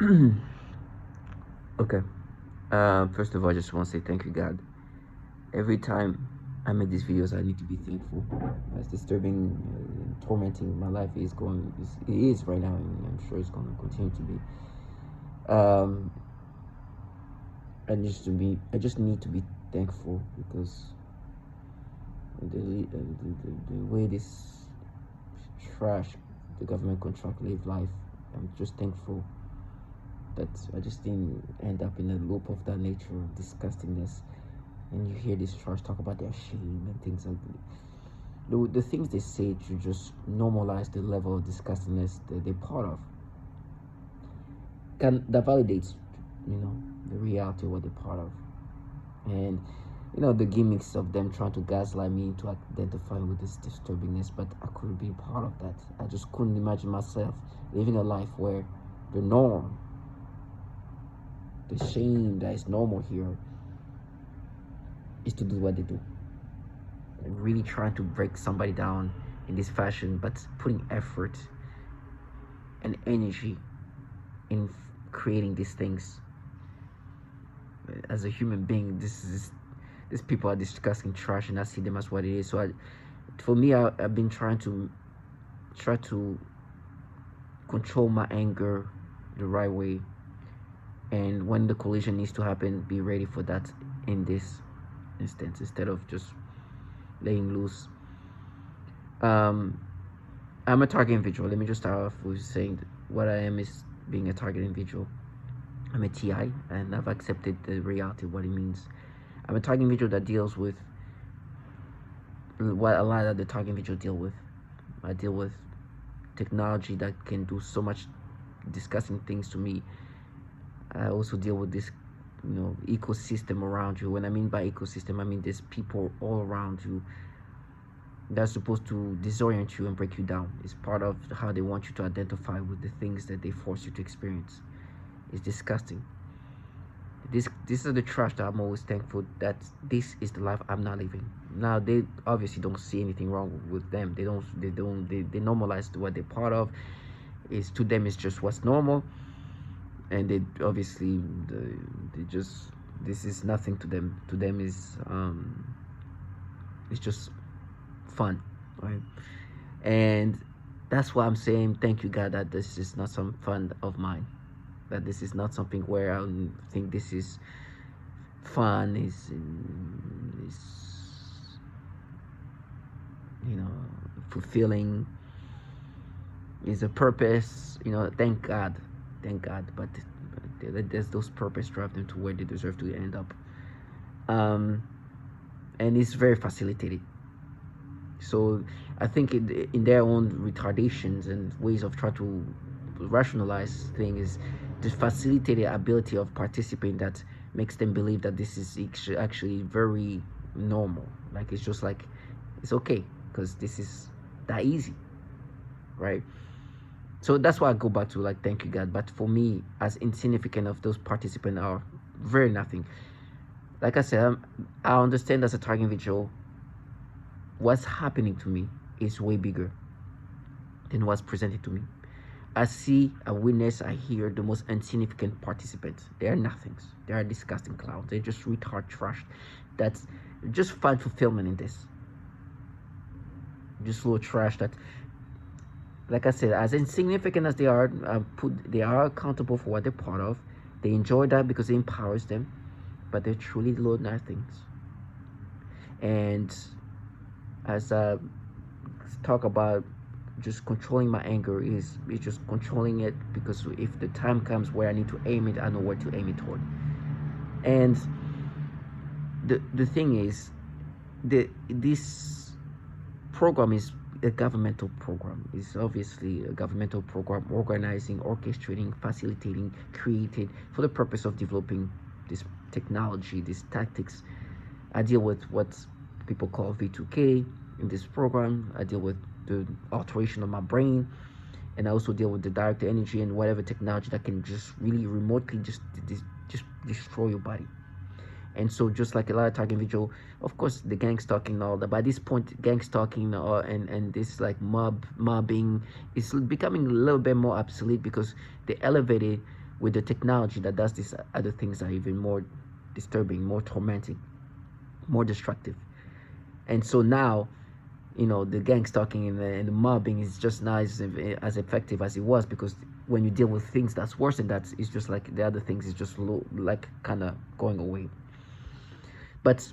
Okay. First of all, I just want to say thank you, God. Every time I make these videos, I need to be thankful. As disturbing, tormenting my life it is right now, and I'm sure it's going to continue to be. Um, I just need to be thankful because the way this trash, the government contract live life, I'm just thankful that I just didn't end up in a loop of that nature of disgustingness. And you hear these trash talk about their shame and things like the things they say to just normalize the level of disgustingness that they're part of. That validates, the reality of what they're part of. And the gimmicks of them trying to gaslight me into identifying with this disturbingness, but I couldn't be part of that. I just couldn't imagine myself living a life where the norm, the shame that is normal here, is to do what they do. And really trying to break somebody down in this fashion, but putting effort and energy in creating these things. As a human being, these people are disgusting trash, and I see them as what it is. So for me, I've been trying to control my anger the right way, and when the collision needs to happen, be ready for that in this instance instead of just laying loose. I'm a target individual. Let me just start off with saying what I am is being a target individual. I'm a TI, and I've accepted the reality of what it means. I'm a target individual that deals with what a lot of the target individuals deal with. I deal with technology that can do so much disgusting things to me. I also deal with this, ecosystem around you. When I mean by ecosystem, I mean there's people all around you that's supposed to disorient you and break you down. It's part of how they want you to identify with the things that they force you to experience. It's disgusting. This is the trash that I'm always thankful that this is the life I'm not living. Now they obviously don't see anything wrong with them. They normalize what they're part of. It's to them it's just what's normal, and they obviously they just, this is nothing to them. To them is it's just fun, right? And that's why I'm saying thank you, God, that this is not some fun of mine, that this is not something where I think this is fun, is fulfilling, is a purpose. Thank God, but there's those purpose drive them to where they deserve to end up. And it's very facilitated. So I think in their own retardations and ways of trying to rationalize things, the facilitated ability of participating that makes them believe that this is actually very normal. Like it's just like it's okay because this is that easy, right? So that's why I go back to like thank you, God. But for me, as insignificant of those participants are very nothing. Like I said, I understand as a target individual, what's happening to me is way bigger than what's presented to me. I see, I witness, I hear the most insignificant participants. They are nothings. They are disgusting clowns. They're just retard trash. That's just find fulfillment in this. Just little trash that, like I said, as insignificant as they are, they are accountable for what they're part of. They enjoy that because it empowers them, but they're truly little nothings. And as I talk about just controlling my anger, is just controlling it because if the time comes where I need to aim it, I know where to aim it toward. And the thing is, this program is a governmental program. It's obviously a governmental program organizing, orchestrating, facilitating, created for the purpose of developing this technology, these tactics. I deal with what people call V2K in this program. I deal with the alteration of my brain, and I also deal with the direct energy and whatever technology that can just really remotely just destroy your body. And so just like a lot of target individual, of course the gang stalking and all that, by this point gang stalking and this like mobbing is becoming a little bit more obsolete because they elevated with the technology that does these other things are even more disturbing, more tormenting, more destructive. And so now, you know, the gang stalking and the mobbing is just not as effective as it was, because when you deal with things that's worse than that, it's just like the other things is just like kind of going away. But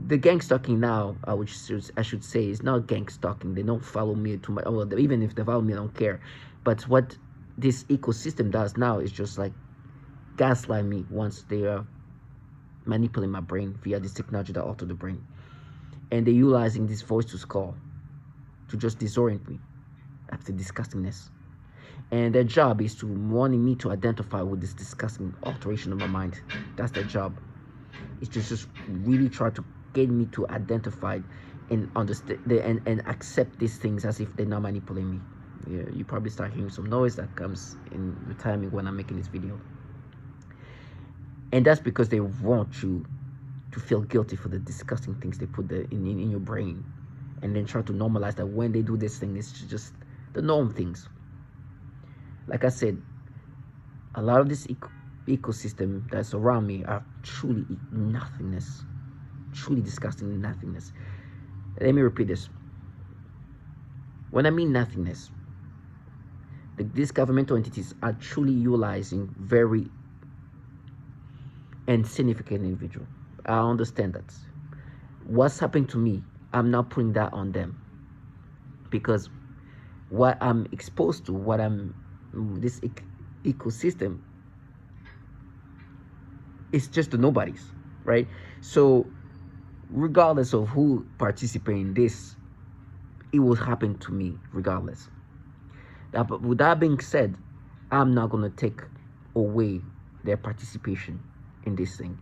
the gang stalking now, I should say, is not gang stalking. They don't follow me to my, well, even if they follow me, I don't care. But what this ecosystem does now is just like gaslight me once they are manipulating my brain via this technology that alter the brain. And they're utilizing this voice to skull to just disorient me after disgustingness. And their job is to wanting me to identify with this disgusting alteration of my mind. That's their job. It's just really try to get me to identify and understand and accept these things as if they're not manipulating me. Yeah, you probably start hearing some noise that comes in the timing when I'm making this video. And that's because they want you to feel guilty for the disgusting things they put in your brain, and then try to normalize that when they do this thing, it's just the norm things. Like I said, a lot of this ecosystem that's around me are truly nothingness, truly disgusting nothingness. Let me repeat this. When I mean nothingness, these governmental entities are truly utilizing very insignificant individual. I understand that. What's happened to me, I'm not putting that on them, because what I'm exposed to, what I'm this ecosystem, it's just the nobodies, right? So regardless of who participates in this, it will happen to me regardless. But with that being said, I'm not going to take away their participation in this thing.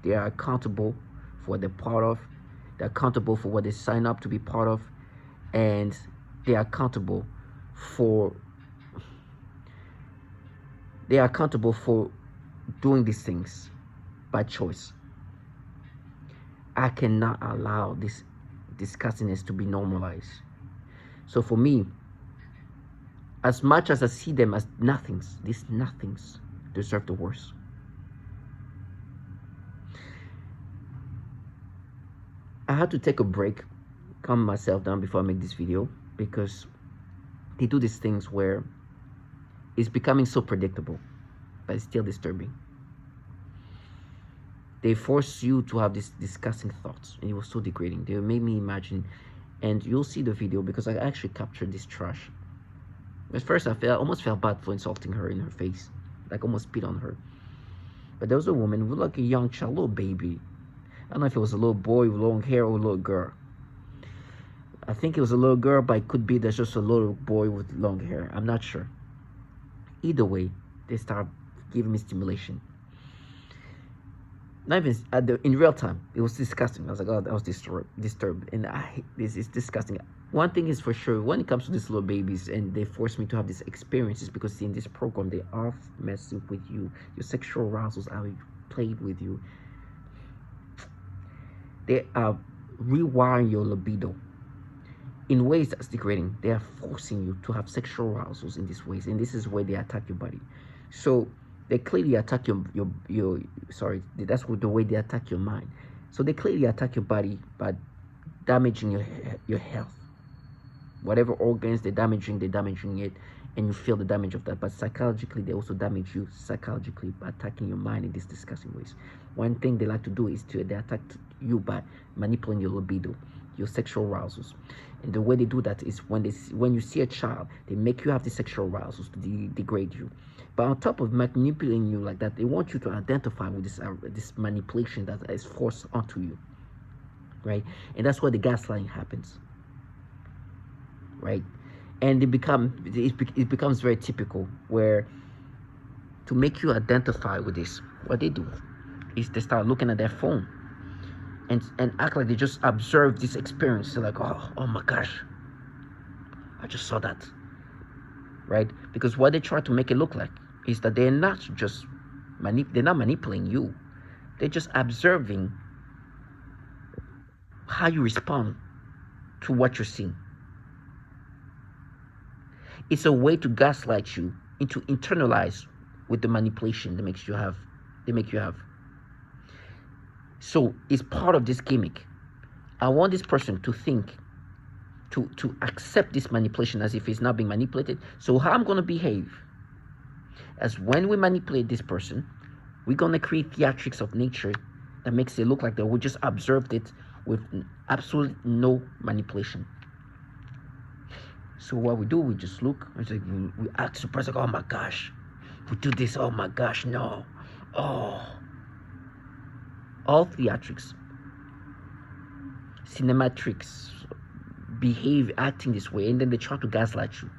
They are accountable for what they're part of. They're accountable for what they sign up to be part of. And they are accountable for doing these things by choice. I cannot allow this disgustingness to be normalized. So for me, as much as I see them as nothings, these nothings deserve the worst. I had to take a break, calm myself down before I make this video, because they do these things where it's becoming so predictable, but it's still disturbing. They force you to have these disgusting thoughts, and it was so degrading. They made me imagine, and you'll see the video because I actually captured this trash. At first, I almost felt bad for insulting her in her face, like almost spit on her. But there was a woman with like a young child, a little baby. I don't know if it was a little boy with long hair or a little girl. I think it was a little girl, but it could be there's just a little boy with long hair. I'm not sure. Either way, they start giving me stimulation. Not even in real time. It was disgusting. I was like, oh, I was disturbed. And this is disgusting. One thing is for sure, when it comes to these little babies and they force me to have these experiences, because in this program, they are messing with you. Your sexual arousals are played with you. They are rewiring your libido in ways that's degrading. They are forcing you to have sexual arousals in these ways, and this is where they attack your body. So they clearly attack your sorry, that's the way they attack your mind. So they clearly attack your body by damaging your health. Whatever organs they're damaging it, and you feel the damage of that. But psychologically, they also damage you psychologically by attacking your mind in these disgusting ways. One thing they like to do is they attack you by manipulating your libido, your sexual arousals. And the way they do that is when you see a child, they make you have the sexual arousals to degrade you. But on top of manipulating you like that, they want you to identify with this manipulation that is forced onto you, right? And that's where the gaslighting happens, right? And it becomes very typical, where to make you identify with this, what they do is they start looking at their phone and act like they just observed this experience. They're like, oh my gosh, I just saw that, right? Because what they try to make it look like is that they're not just they're not manipulating you. They're just observing how you respond to what you're seeing. It's a way to gaslight you into internalize with the manipulation they make you have. So it's part of this gimmick. I want this person to think, to accept this manipulation as if it's not being manipulated. So how I'm going to behave as when we manipulate this person, we're going to create theatrics of nature that makes it look like that we just observed it with absolutely no manipulation. So what we do, we just look, it's like we act surprised, like, oh my gosh, we do this, oh my gosh, no, oh. All theatrics, cinematrics, behave, acting this way, and then they try to gaslight you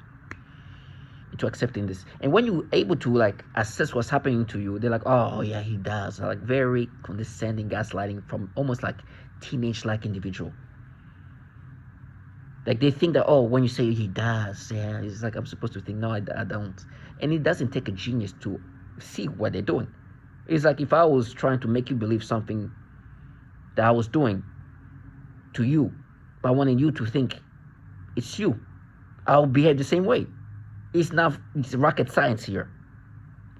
into accepting this. And when you're able to like assess what's happening to you, they're like, oh yeah, he does. Like very condescending gaslighting from almost like teenage-like individual. Like they think that, oh, when you say he does, yeah, it's like I'm supposed to think, no, I don't. And it doesn't take a genius to see what they're doing. It's like if I was trying to make you believe something that I was doing to you, by wanting you to think it's you, I'll behave the same way. It's rocket science here.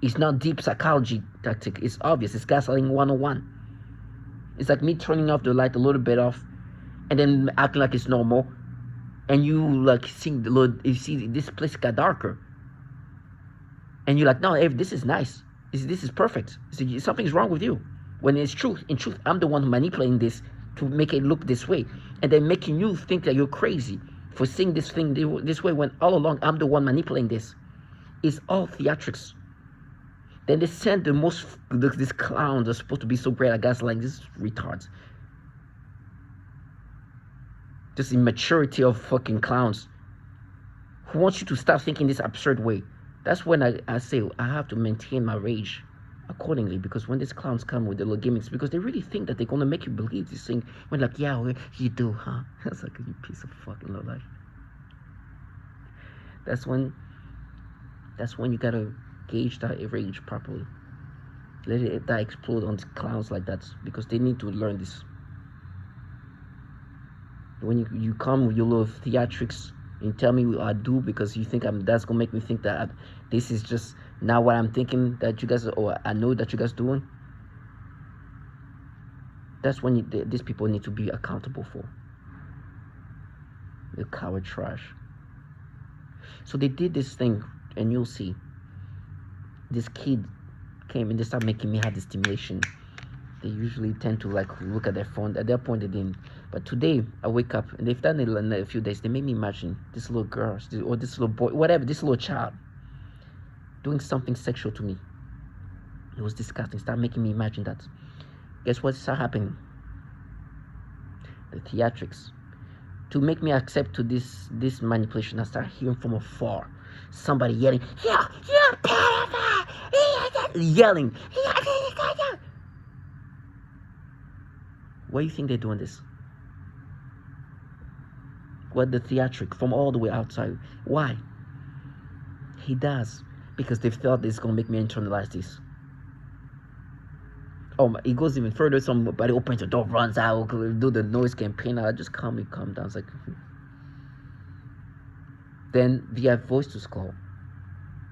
It's not deep psychology tactic. It's obvious. It's gaslighting 101. It's like me turning off the light a little bit off and then acting like it's normal. And you like seeing the Lord, you see this place got darker. And you're like, no, this is nice. This is perfect. Something's wrong with you. When in truth, I'm the one manipulating this to make it look this way. And then making you think that you're crazy for seeing this thing this way when all along I'm the one manipulating this. It's all theatrics. Then they send these clowns are supposed to be so great at gaslighting, these retards. This immaturity of fucking clowns who wants you to start thinking this absurd way. That's when I say I have to maintain my rage accordingly, because when these clowns come with the little gimmicks, because they really think that they're going to make you believe this thing when like, yeah, well, you do, huh? That's like, you piece of fucking low life. That's when you gotta gauge that rage properly. Let that explode on clowns like that, because they need to learn this. When you come with your little theatrics and tell me I do because you think that's gonna make me think that this is just not what I'm thinking that you guys, or I know that you guys doing. That's when these people need to be accountable for. The coward trash. So they did this thing, and you'll see. This kid came and they started making me have the stimulation. They usually tend to like look at their phone. At that point they didn't. But today I wake up and they've done it in a few days. They made me imagine this little girl or this little boy, whatever, this little child doing something sexual to me. It was disgusting. Start making me imagine that. Guess what started happening? The theatrics. To make me accept to this manipulation, I start hearing from afar somebody yelling, yeah, yelling. Why do you think they're doing this? What the theatric from all the way outside? Why? He does. Because they thought this is going to make me internalize this. Oh, it goes even further. Somebody opens the door, runs out, do the noise campaign. I just calm down. It's like, then via voice to call,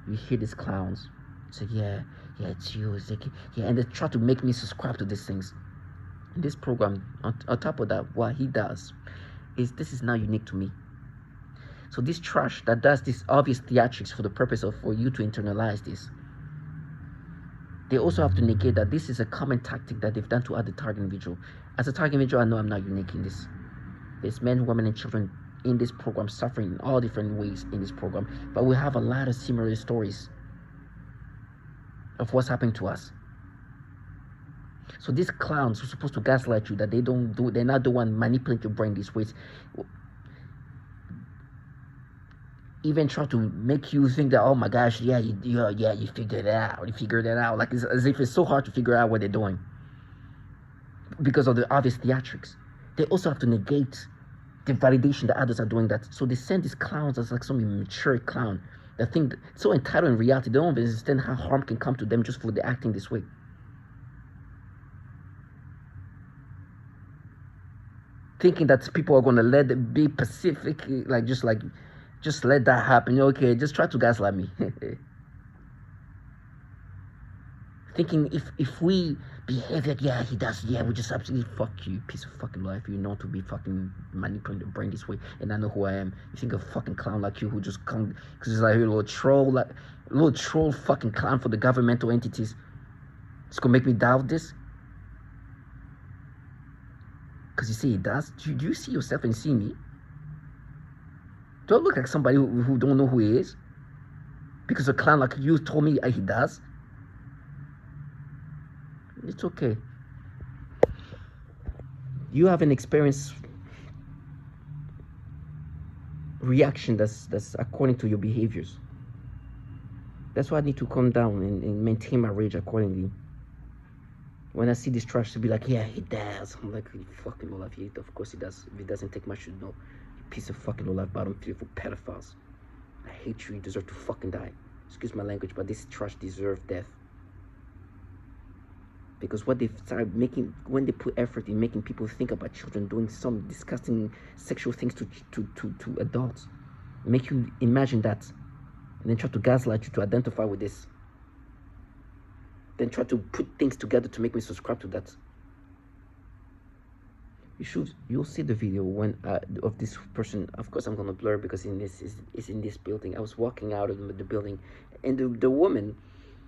we hear these clowns say, yeah, it's you. It's like, yeah, and they try to make me subscribe to these things. In this program, on top of that, what he does is this is not unique to me. So this trash that does this obvious theatrics for the purpose of for you to internalize this, they also have to negate that this is a common tactic that they've done to other target individual. As a target individual, I know I'm not unique in this. There's men, women, and children in this program suffering in all different ways in this program. But we have a lot of similar stories of what's happening to us. So these clowns who are supposed to gaslight you that they're not the one manipulating your brain these ways. Even try to make you think that, oh my gosh, you figured it out. Like it's as if it's so hard to figure out what they're doing because of the obvious theatrics. They also have to negate the validation that others are doing that. So they send these clowns as like some immature clown that think so entitled in reality. They don't even understand how harm can come to them just for the acting this way. Thinking that people are going to let it be pacific, just let that happen. Okay, just try to gaslight me. Thinking if we behave like, yeah, he does, yeah, we just absolutely fuck you, piece of fucking life. You know to be fucking manipulating the brain this way, and I know who I am. You think a fucking clown like you who just come because it's like a little troll, like a little troll fucking clown for the governmental entities. It's gonna make me doubt this. Because you see, it does. Do you see yourself and see me? Do I look like somebody who don't know who he is? Because a clown like you told me he does? It's okay. You have an experience reaction that's according to your behaviors. That's why I need to calm down and maintain my rage accordingly. When I see this trash, to be like, yeah, he does. I'm like, you fucking low life. Of course he does. If he doesn't take my shit, no. You piece of fucking low life bottom fearful pedophiles. I hate you. You deserve to fucking die. Excuse my language, but this trash deserves death. Because what they start making, when they put effort in making people think about children doing some disgusting sexual things to adults, make you imagine that, and then try to gaslight you to identify with this. Then try to put things together to make me subscribe to that. You'll see the video when of this person. Of course, I'm gonna blur because it's in this building. I was walking out of the building, and the woman,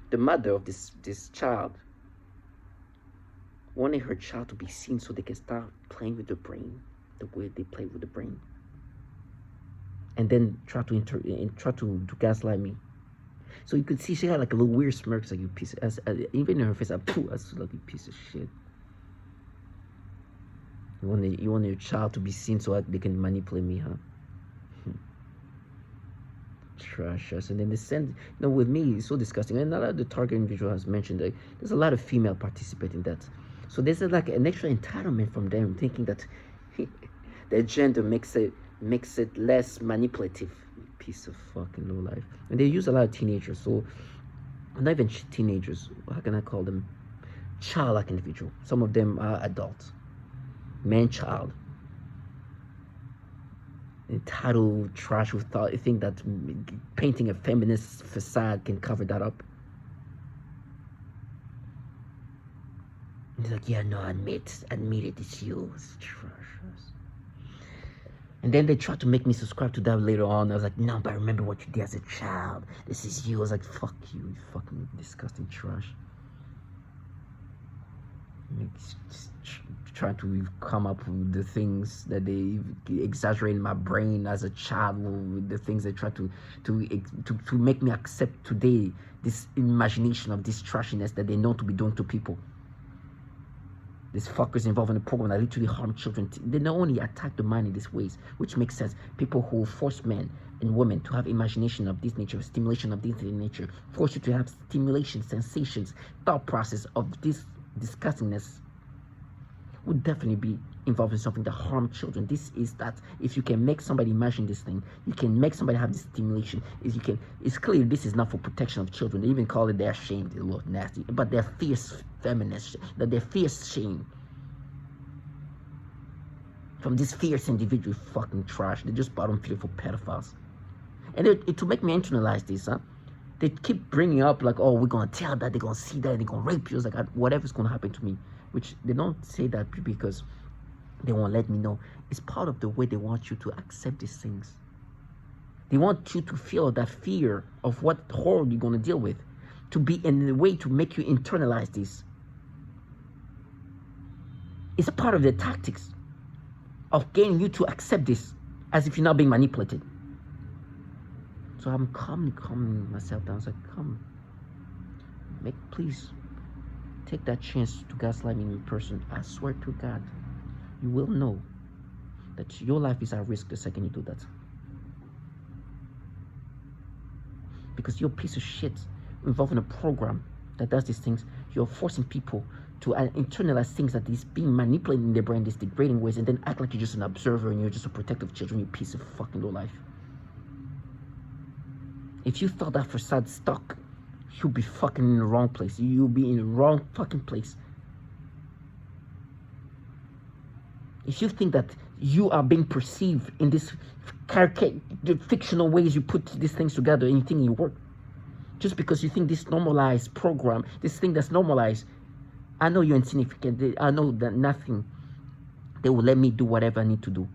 the mother of this child, wanted her child to be seen so they can start playing with the brain, the way they play with the brain, and then try to gaslight me. So you could see she had like a little weird smirk, like you piece of, even in her face, that's like you piece of shit. You want your child to be seen so that they can manipulate me, huh? Trash us. And then they send, with me, it's so disgusting. And a lot of the target individual has mentioned that there's a lot of female participate in that. So there's like an extra entitlement from them, thinking that their gender makes it less manipulative. Piece of fucking low life. And they use a lot of teenagers, so not even teenagers, how can I call them? Childlike individual. Some of them are adults. Man-child. Entitled trash who think that painting a feminist facade can cover that up. And they're like, yeah, no, admit it, it's you. It's trash. And then they tried to make me subscribe to that later on. I was like, no, but I remember what you did as a child. This is you. I was like, fuck you, you fucking disgusting trash. Trying to come up with the things that they exaggerate in my brain as a child, with the things they try to make me accept today, this imagination of this trashiness that they know to be doing to people. These fuckers involved in the program that literally harm children. They not only attack the mind in these ways, which makes sense. People who force men and women to have imagination of this nature, stimulation of this nature, force you to have stimulation, sensations, thought process of this disgustingness, would definitely be involved in something that harm children. This is that if you can make somebody imagine this thing, you can make somebody have this stimulation. It's clear this is not for protection of children. They even call it their shame. They look nasty, but they're fierce feminists. That they're fierce shame from this fierce individual fucking trash. They just bottom fearful pedophiles, and to make me internalize this, huh? They keep bringing up like, oh, we're gonna tell that, they're gonna see that, they're gonna rape you. It's like whatever's gonna happen to me. Which they don't say that because they won't let me know. It's part of the way they want you to accept these things. They want you to feel that fear of what horror you're going to deal with, to be in a way to make you internalize this. It's part of their tactics of getting you to accept this as if you're not being manipulated. So I'm calming myself down. I was like, come, please. Take that chance to gaslight me in person. I swear to God, you will know that your life is at risk the second you do that. Because you're a piece of shit involved in a program that does these things. You're forcing people to internalize things that is being manipulated in their brain, these degrading ways, and then act like you're just an observer and you're just a protective children, you piece of fucking low life. If you thought that facade stuck, you'll be fucking in the wrong place. You'll be in the wrong fucking place. If you think that you are being perceived in this fictional ways you put these things together and you think you work, Just because you think this normalized program, this thing that's normalized, I know you're insignificant. I know that nothing. They will let me do whatever I need to do.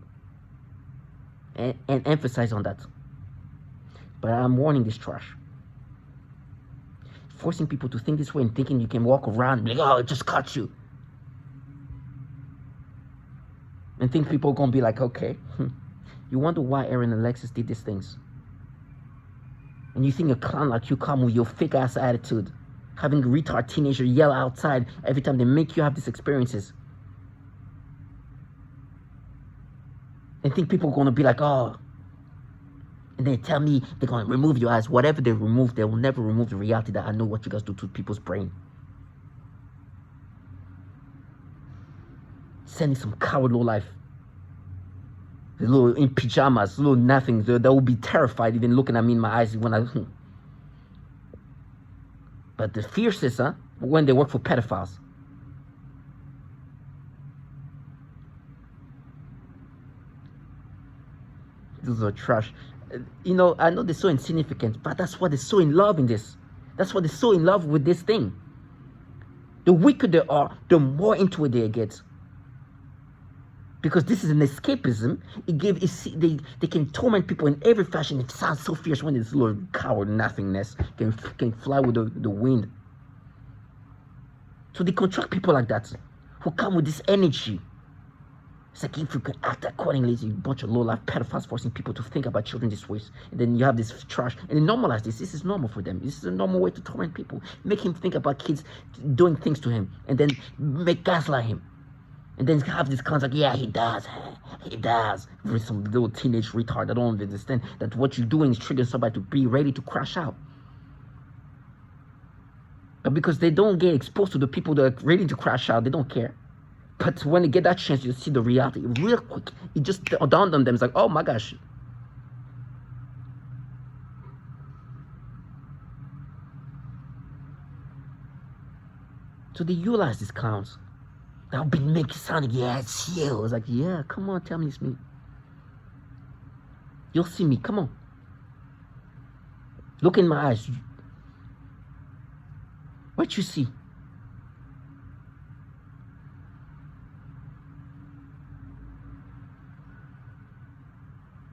And emphasize on that. But I'm warning this trash. Forcing people to think this way and thinking you can walk around and be like, oh, it just caught you. And think people are going to be like, okay. You wonder why Aaron and Alexis did these things. And you think a clown like you come with your fake ass attitude, having a retard teenager yell outside every time they make you have these experiences. And think people are going to be like, oh. And they tell me they're going to remove your eyes. Whatever they remove, they will never remove the reality that I know what you guys do to people's brain. Sending some coward low life. Little in pajamas, little nothing. They will be terrified even looking at me in my eyes when I. But the fiercest, when they work for pedophiles. These are trash. You know, I know they're so insignificant, but that's why they're so in love in this. That's why they're so in love with this thing. The weaker they are, the more into it they get. Because this is an escapism. They can torment people in every fashion. It sounds so fierce when this little coward nothingness can fly with the wind. So they contract people like that who come with this energy. It's like if you can act accordingly, it's a bunch of low-life pedophiles forcing people to think about children this way. And then you have this trash, and they normalize this. This is normal for them. This is a normal way to torment people. Make him think about kids doing things to him, and then make gaslight him. And then have this concept, yeah, he does. He does. With some little teenage retard that don't understand that what you're doing is triggering somebody to be ready to crash out. But because they don't get exposed to the people that are ready to crash out, they don't care. But when they get that chance, you see the reality real quick. It just dawned on them. It's like, oh my gosh. So they utilize these clowns. That'll be making sound like, yeah, it's you. It's like, yeah, come on, tell me it's me. You'll see me, come on. Look in my eyes. What you see?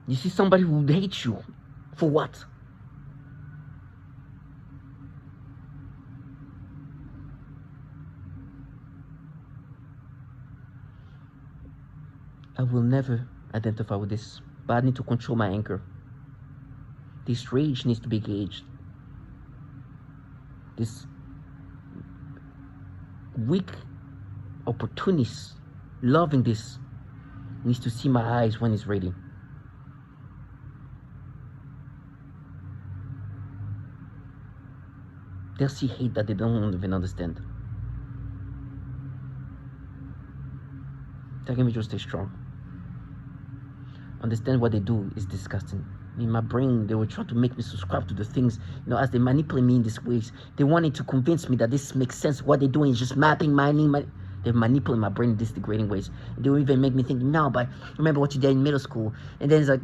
You see somebody who hates you. For what? I will never identify with this, but I need to control my anger. This rage needs to be gauged. This weak opportunist loving this needs to see my eyes when it's ready. They'll see hate that they don't even understand. Tell me to stay strong. Understand what they do is disgusting. In my brain, they were trying to make me subscribe to the things, as they manipulate me in these ways. They wanted to convince me that this makes sense. What they're doing is just mapping, mining. They're manipulating my brain in these degrading ways. And they will even make me think, no, but remember what you did in middle school. And then it's like,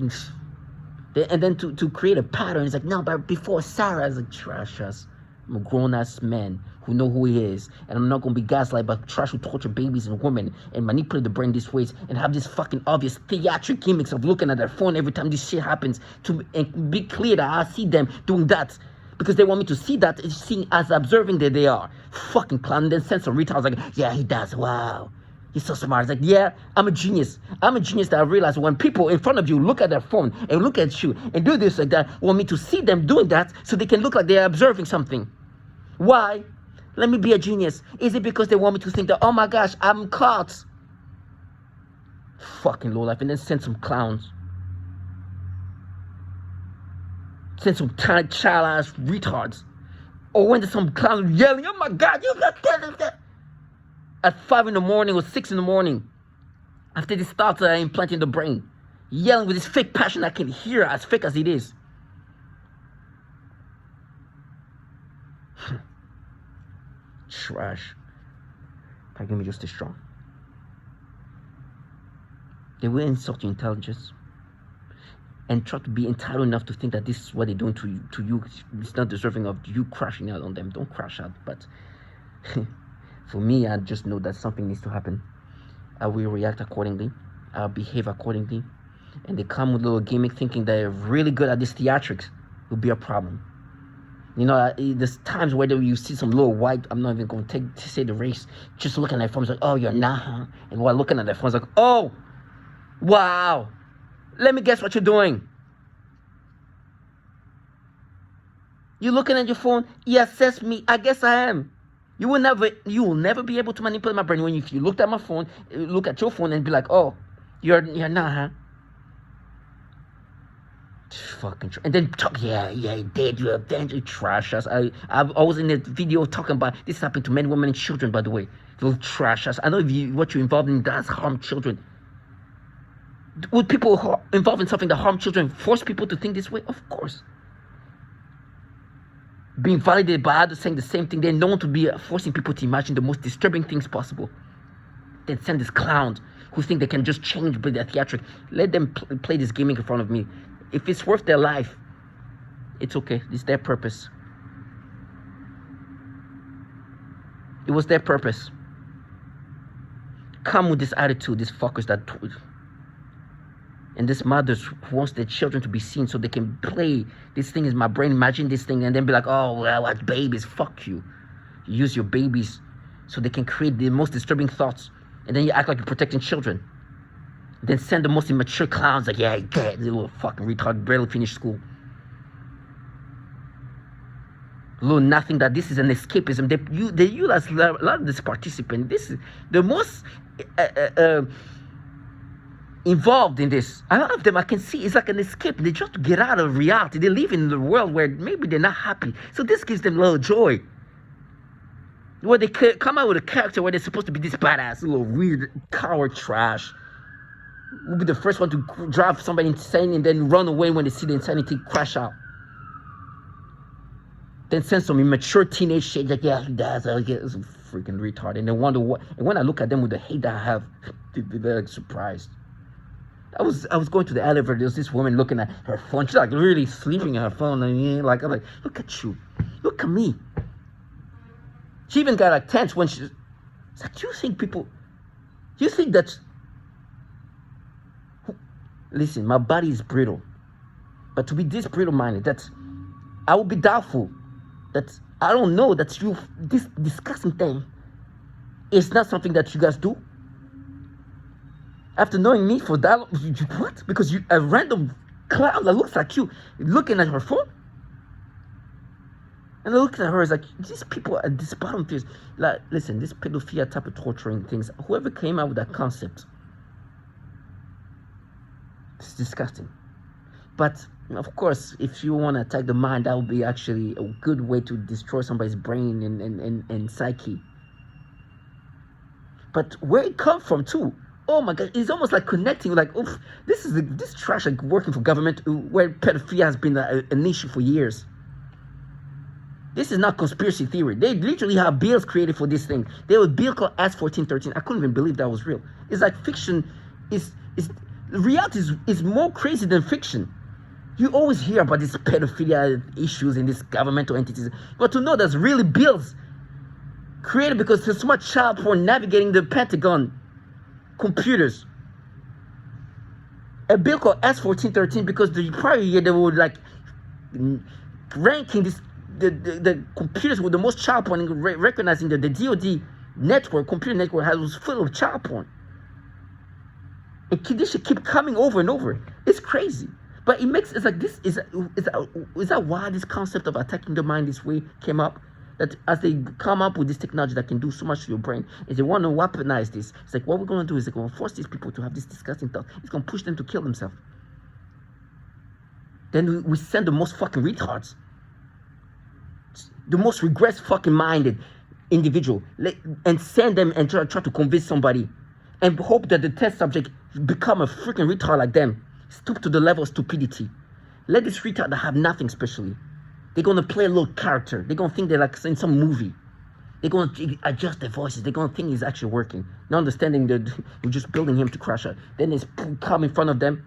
and then to create a pattern, it's like, no, but before Sarah, it's like, trash us. I'm a grown-ass man who know who he is, and I'm not going to be gaslighted by trash who torture babies and women and manipulate the brain this ways and have these fucking obvious theatric gimmicks of looking at their phone every time this shit happens and be clear that I see them doing that because they want me to see that and seeing as observing that they are. Fucking clown. And then send some retards like, yeah, he does. Wow. He's so smart. It's like, yeah, I'm a genius. I'm a genius that I realize when people in front of you look at their phone and look at you and do this like that, want me to see them doing that so they can look like they're observing something. Why? Let me be a genius. Is it because they want me to think that, oh my gosh, I'm caught? Fucking low life. And then send some clowns. Send some child-ass retards. Or when there's some clown yelling, oh my God, you got that. At 5 in the morning or 6 in the morning. After they start implanting the brain. Yelling with this fake passion I can hear as fake as it is. Trash. Let me just stay strong. They will insult your intelligence. and try to be entitled enough to think that this is what they're doing to you. It's not deserving of you crashing out on them. Don't crash out. But for me, I just know that something needs to happen. I will react accordingly. I'll behave accordingly. And they come with a little gimmick thinking they're really good at this theatrics. Will be a problem. You know, there's times where you see some little white, I'm not even going to say the race, just looking at their phones like, oh, you're not, huh? And while looking at their phones like, oh, wow, let me guess what you're doing. You looking at your phone? Yes, that's me. I guess I am. You will never be able to manipulate my brain when if you looked at my phone, look at your phone and be like, oh, you're not, huh? Fucking and then talk, yeah, dead, you eventually trash us. I was in a video talking about this happened to men, women, and children, by the way. They'll trash us. I know what you're involved in does harm children. Would people involved in something that harm children force people to think this way? Of course. Being validated by others saying the same thing, they're known to be forcing people to imagine the most disturbing things possible. Then send these clowns who think they can just change by their theatric. Let them play this gaming in front of me. If it's worth their life, it's okay. It's their purpose. It was their purpose. Come with this attitude, these fuckers that... And this mothers who wants their children to be seen so they can play. This thing is my brain, imagine this thing, and then be like, oh, well, what babies? Fuck you. You use your babies so they can create the most disturbing thoughts. And then you act like you're protecting children. Then send the most immature clowns like, yeah, dead, little fucking retard, barely finished school. Little nothing that this is an escapism. They utilize a lot of this participant. This is the most involved in this. A lot of them I can see it's like an escape. They just get out of reality. They live in the world where maybe they're not happy. So this gives them a little joy. Where they come out with a character where they're supposed to be this badass, little weird coward trash. Will be the first one to drive somebody insane and then run away when they see the insanity crash out. Then send some immature teenage shit like, yeah, he does. I get some freaking retard. And they wonder what. And when I look at them with the hate that I have, they're like surprised. I was going to the elevator. There was this woman looking at her phone. She's like really sleeping at her phone. And I'm like, look at you. Look at me. She even got like tense when she's like, do you think that... Listen, my body is brittle. But to be this brittle-minded, that I will be doubtful that I don't know that this disgusting thing is not something that you guys do. After knowing me for that long, what? Because a random clown that looks like you, looking at her phone? And I looked at her, it's like, these people at this bottom tiers, like, listen, this pedophilia type of torturing things, whoever came out with that concept, it's disgusting. But, of course, if you want to attack the mind, that would be actually a good way to destroy somebody's brain and psyche. But where it come from, too, oh my God, it's almost like connecting, like, oof, this trash, like working for government, where pedophilia has been an issue for years. This is not conspiracy theory. They literally have bills created for this thing. There was a bill called S1413. I couldn't even believe that was real. It's like fiction reality is more crazy than fiction. You always hear about these pedophilia issues in these governmental entities, but to know there's really bills created because there's so much child porn navigating the Pentagon computers. A bill called S1413 because the prior year they were like ranking the computers with the most child porn, recognizing that the DoD network, computer network, was full of child porn. This should keep coming over and over. It's crazy. But it's like this is that why this concept of attacking the mind this way came up? That as they come up with this technology that can do so much to your brain, is they want to weaponize this. It's like what we're going to do is they're going to force these people to have this disgusting thought. It's going to push them to kill themselves. Then we send the most fucking retards, the most regress fucking minded individual, and send them and try to convince somebody and hope that the test subject become a freaking retard like them. Stoop to the level of stupidity. Let this retard that have nothing specially. They're going to play a little character. They're going to think they're like in some movie. They're going to adjust their voices. They're going to think it's actually working. Not understanding that we're just building him to crash out. Then it's come in front of them.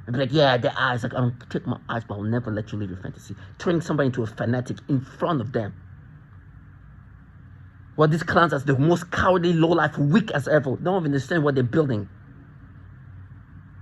And be like, yeah, the eyes. Like, I'll take my eyes, but I'll never let you live your fantasy. Turning somebody into a fanatic in front of them. Well, these clowns are the most cowardly, low-life, weak as ever. They don't even understand what they're building.